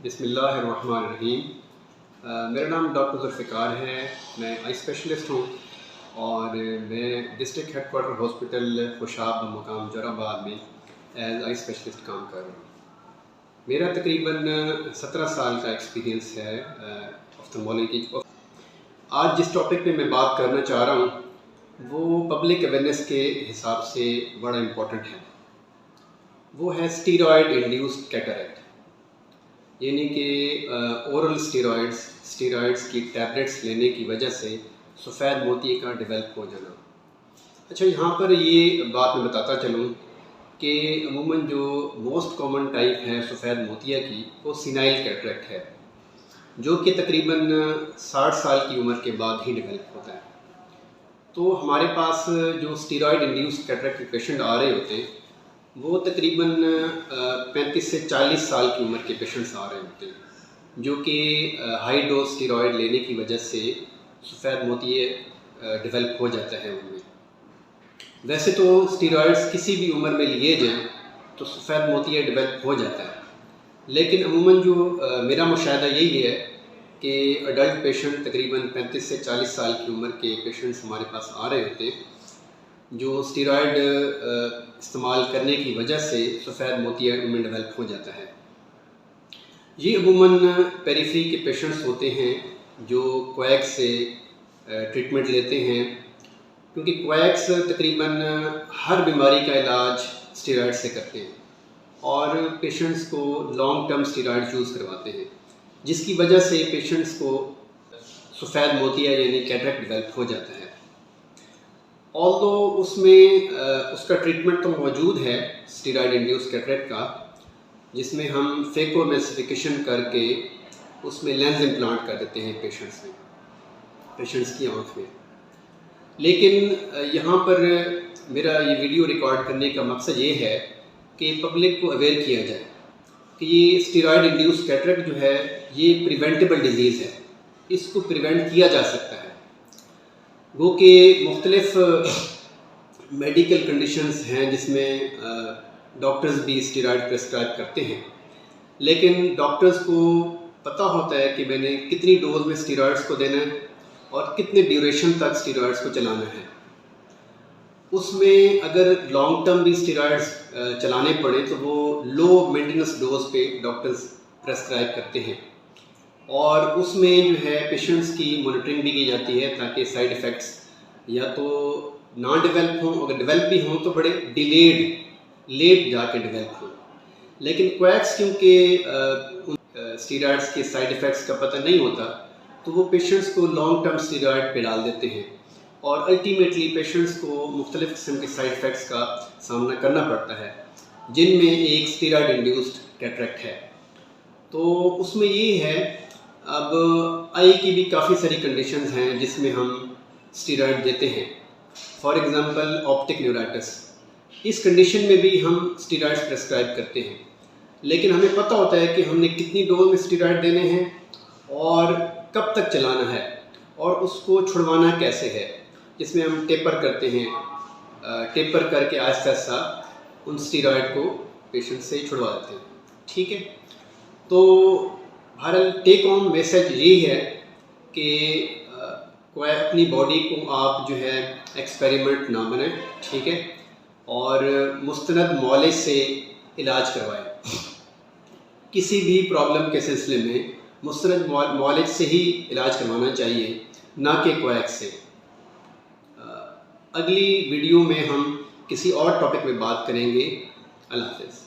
बिस्मिल्लाहिर्रहमानिर्रहीम। मेरा नाम डॉक्टर ज़ुल्फ़िकार है। मैं आई स्पेशलिस्ट हूँ और मैं डिस्ट्रिक्ट हेडक्वार्टर हॉस्पिटल खुशाब मुकाम जोराबाद में एज आई स्पेशलिस्ट काम कर रहा हूँ। मेरा तकरीबन 17 साल का एक्सपीरियंस है ऑफ्थल्मोलॉजी। आज जिस टॉपिक पे मैं बात करना चाह रहा हूँ वो पब्लिक अवेयरनेस के हिसाब से बड़ा इम्पोर्टेंट है। वो है स्टीरॉयड इंड्यूस्ड कैटरैक्ट, यानी कि ओरल स्टीरॉयड्स की टैबलेट्स लेने की वजह से सफ़ेद मोतिये का डेवलप हो जाना। अच्छा, यहाँ पर ये बात मैं बताता चलूँ कि अमूमन जो मोस्ट कॉमन टाइप है सफ़ेद मोतिया की वो सीनाइल कैटरैक्ट है, जो कि तकरीबन 60 साल की उम्र के बाद ही डेवलप होता है। तो हमारे पास जो स्टीरॉयड इंड्यूस्ड कैटरैक्ट के पेशेंट आ रहे होते हैं वो तकरीबन 35 से 40 साल की उम्र के पेशेंट्स आ रहे होते हैं, जो कि हाई डोज स्टीरॉयड लेने की वजह से सफ़ेद मोतिये डेवलप हो जाता है उनमें। वैसे तो स्टीरॉयड्स किसी भी उम्र में लिए जाएं तो सफ़ेद मोतिया डेवलप हो जाता है, लेकिन अमूमन जो मेरा मुशाहिदा यही है कि अडल्ट पेशेंट तकरीबन 35 से 40 साल की उम्र के पेशेंट्स हमारे पास आ रहे होते हैं जो स्टीरॉयड इस्तेमाल करने की वजह से सफ़ेद मोतिया उनमें डेवलप हो जाता है। ये अमूमन पेरिफेरी के पेशेंट्स होते हैं जो क्वैक्स से ट्रीटमेंट लेते हैं, क्योंकि क्वैक्स तकरीबन हर बीमारी का इलाज स्टीरॉयड से करते हैं और पेशेंट्स को लॉन्ग टर्म स्टीरॉयड यूज़ करवाते हैं, जिसकी वजह से पेशेंट्स को सफ़ेद मोतिया यानी कैटरैक्ट डेवलप हो जाता है। ऑल्दो उसमें उसका ट्रीटमेंट तो मौजूद है स्टीरॉयड इंड्यूस्ड कैटरैक्ट का, जिसमें हम फेकोएमल्सिफिकेशन करके उसमें लेंस इम्प्लांट कर देते हैं पेशेंट्स की आँख में। लेकिन यहाँ पर मेरा ये वीडियो रिकॉर्ड करने का मकसद ये है कि पब्लिक को अवेयर किया जाए कि ये स्टीरॉयड इंड्यूस्ड कैटरैक्ट जो है ये प्रिवेंटेबल डिजीज़ है, इसको प्रिवेंट किया जा सकता है। वो कि मुख्तलिफ मेडिकल कंडीशंस हैं जिसमें डॉक्टर्स भी स्टीरॉयड प्रेस्क्राइब करते हैं, लेकिन डॉक्टर्स को पता होता है कि मैंने कितनी डोज में स्टीरॉयड्स को देना है और कितने ड्यूरेशन तक स्टीरॉयड्स को चलाना है। उसमें अगर लॉन्ग टर्म भी स्टीरॉयड्स चलाने पड़े तो वो लो मेंटेनेंस डोज पे डॉक्टर्स प्रेस्क्राइब करते हैं और उसमें जो है पेशेंट्स की मॉनिटरिंग भी की जाती है ताकि साइड इफ़ेक्ट्स या तो ना डेवलप हों, अगर डेवलप भी हों तो बड़े लेट जाके डेवलप हों। लेकिन क्वैक्स क्योंकि स्टीरॉयड्स के साइड इफ़ेक्ट्स का पता नहीं होता तो वो पेशेंट्स को लॉन्ग टर्म स्टीरॉयड पे डाल देते हैं और अल्टीमेटली पेशेंट्स को मुख्तलिफ़ किस्म के साइड इफ़ेक्ट्स का सामना करना पड़ता है, जिनमें एक स्टीरॉयड इंड्यूस्ड कैटरैक्ट है। तो उसमें ये है, अब आई की भी काफ़ी सारी कंडीशंस हैं जिसमें हम स्टीरॉयड देते हैं। फॉर एग्ज़ाम्पल ऑप्टिक न्यूराइटिस, इस कंडीशन में भी हम स्टीरॉयड्स प्रेस्क्राइब करते हैं, लेकिन हमें पता होता है कि हमने कितनी डोज में स्टीरॉयड देने हैं और कब तक चलाना है और उसको छुड़वाना कैसे है, जिसमें हम टेपर करते हैं। टेपर करके आहिस्ता आहिस्ता उन स्टीरॉयड को पेशेंट से छुड़वा देते हैं। ठीक है, तो बहरहाल टेक होम मैसेज यही है कि कोई अपनी बॉडी को आप जो है एक्सपेरिमेंट ना बनाएं, ठीक है, और मुस्तनद मौलिज से इलाज करवाएं। किसी भी प्रॉब्लम के सिलसिले में मुस्तनद मौलिज से ही इलाज करवाना चाहिए, ना कि क्वैक्स से। अगली वीडियो में हम किसी और टॉपिक में बात करेंगे। अल्लाह हाफ़िज़।